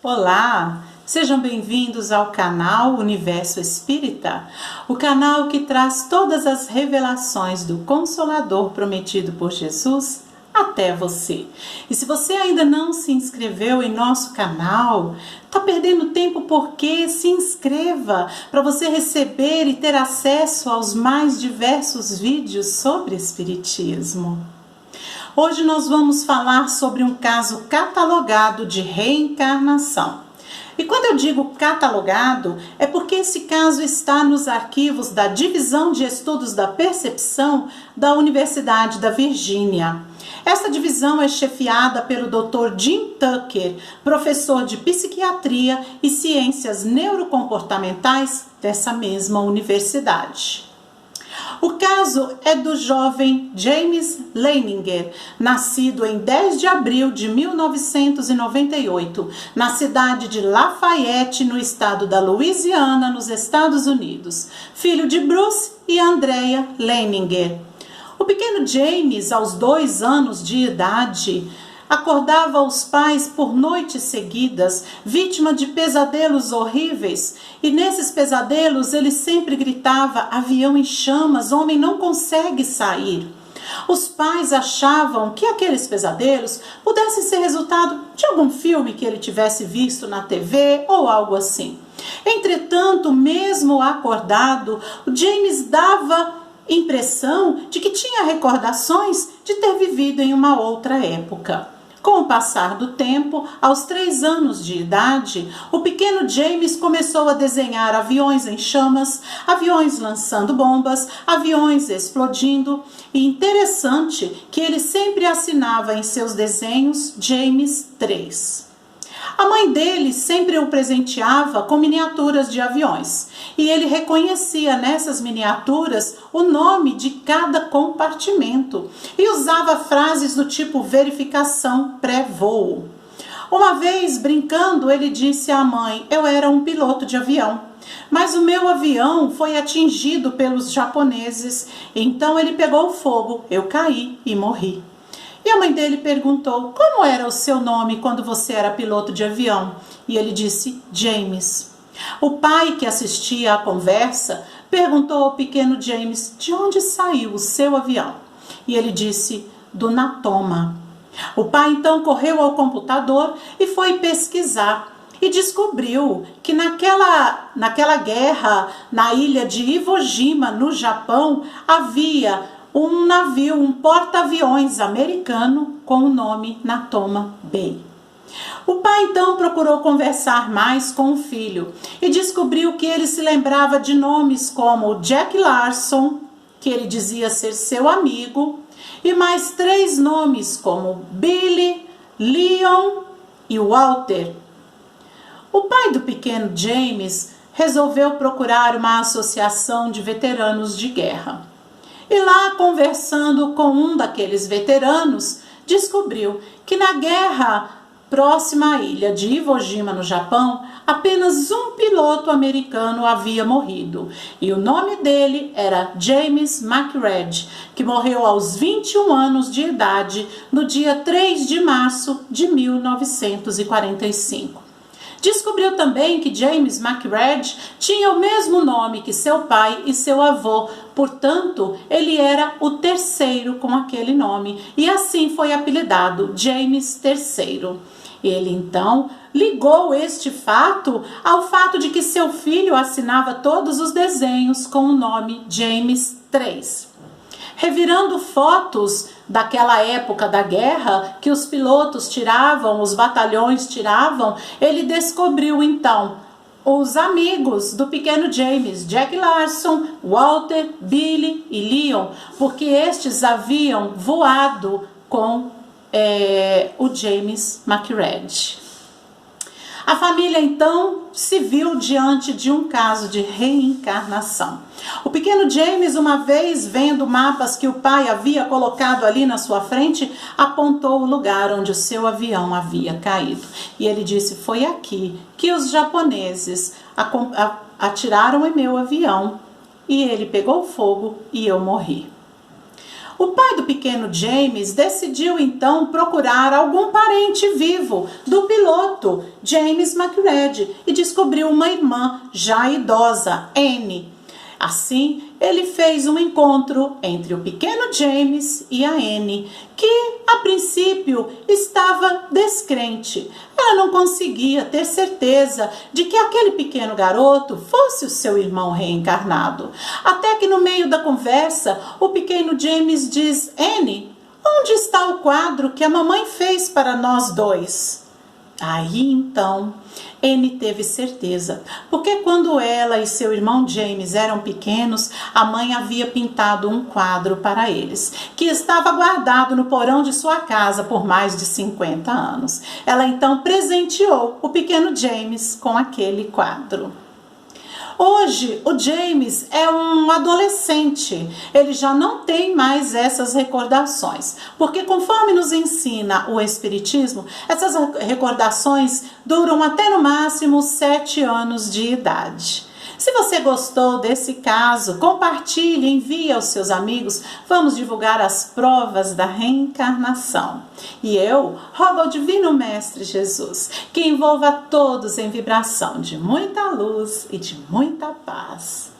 Olá, sejam bem-vindos ao canal Universo Espírita, o canal que traz todas as revelações do Consolador prometido por Jesus até você. E se você ainda não se inscreveu em nosso canal, tá perdendo tempo porque se inscreva para você receber e ter acesso aos mais diversos vídeos sobre Espiritismo. Hoje nós vamos falar sobre um caso catalogado de reencarnação. E quando eu digo catalogado, é porque esse caso está nos arquivos da Divisão de Estudos da Percepção da Universidade da Virgínia. Essa divisão é chefiada pelo Dr. Jim Tucker, professor de Psiquiatria e Ciências Neurocomportamentais dessa mesma universidade. O caso é do jovem James Leininger, nascido em 10 de abril de 1998, na cidade de Lafayette, no estado da Louisiana, nos Estados Unidos, filho de Bruce e Andrea Leininger. O pequeno James, aos 2 anos de idade, acordava os pais por noites seguidas, vítima de pesadelos horríveis, e nesses pesadelos ele sempre gritava: avião em chamas, homem não consegue sair. Os pais achavam que aqueles pesadelos pudessem ser resultado de algum filme que ele tivesse visto na TV ou algo assim. Entretanto, mesmo acordado, o James dava impressão de que tinha recordações de ter vivido em uma outra época. Com o passar do tempo, aos 3 anos de idade, o pequeno James começou a desenhar aviões em chamas, aviões lançando bombas, aviões explodindo, e interessante que ele sempre assinava em seus desenhos James 3. A mãe dele sempre o presenteava com miniaturas de aviões, e ele reconhecia nessas miniaturas o nome de cada compartimento e usava frases do tipo verificação pré-voo. Uma vez, brincando, ele disse à mãe: eu era um piloto de avião, mas o meu avião foi atingido pelos japoneses, então ele pegou fogo, eu caí e morri. E a mãe dele perguntou: como era o seu nome quando você era piloto de avião? E ele disse: James. O pai, que assistia à conversa, perguntou ao pequeno James: de onde saiu o seu avião? E ele disse: do Natoma. O pai então correu ao computador e foi pesquisar. E descobriu que naquela guerra, na ilha de Iwo Jima, no Japão, havia um navio, um porta-aviões americano com o nome Natoma Bay. O pai então procurou conversar mais com o filho e descobriu que ele se lembrava de nomes como Jack Larson, que ele dizia ser seu amigo, e mais 3 nomes como Billy, Leon e Walter. O pai do pequeno James resolveu procurar uma associação de veteranos de guerra. E lá, conversando com um daqueles veteranos, descobriu que na guerra próxima à ilha de Iwo Jima, no Japão, apenas um piloto americano havia morrido. E o nome dele era James McRae, que morreu aos 21 anos de idade, no dia 3 de março de 1945. Descobriu também que James McRae tinha o mesmo nome que seu pai e seu avô, portanto, ele era o terceiro com aquele nome, e assim foi apelidado James III. Ele então ligou este fato ao fato de que seu filho assinava todos os desenhos com o nome James III. Revirando fotos daquela época da guerra, que os pilotos tiravam, os batalhões tiravam, ele descobriu então os amigos do pequeno James, Jack Larson, Walter, Billy e Leon, porque estes haviam voado com o James McRae. A família então se viu diante de um caso de reencarnação. O pequeno James, uma vez vendo mapas que o pai havia colocado ali na sua frente, apontou o lugar onde o seu avião havia caído. E ele disse: foi aqui que os japoneses atiraram em meu avião e ele pegou fogo e eu morri. O pai do pequeno James decidiu então procurar algum parente vivo do piloto James McReady e descobriu uma irmã já idosa, Anne. Assim, ele fez um encontro entre o pequeno James e a Anne, que a princípio estava descrente. Ela não conseguia ter certeza de que aquele pequeno garoto fosse o seu irmão reencarnado. Até que no meio da conversa, o pequeno James diz: Anne, onde está o quadro que a mamãe fez para nós dois? Aí então, Anne teve certeza, porque quando ela e seu irmão James eram pequenos, a mãe havia pintado um quadro para eles, que estava guardado no porão de sua casa por mais de 50 anos. Ela então presenteou o pequeno James com aquele quadro. Hoje, o James é um adolescente, ele já não tem mais essas recordações, porque conforme nos ensina o Espiritismo, essas recordações duram até no máximo 7 anos de idade. Se você gostou desse caso, compartilhe, envie aos seus amigos. Vamos divulgar as provas da reencarnação. E eu rogo ao Divino Mestre Jesus que envolva todos em vibração de muita luz e de muita paz.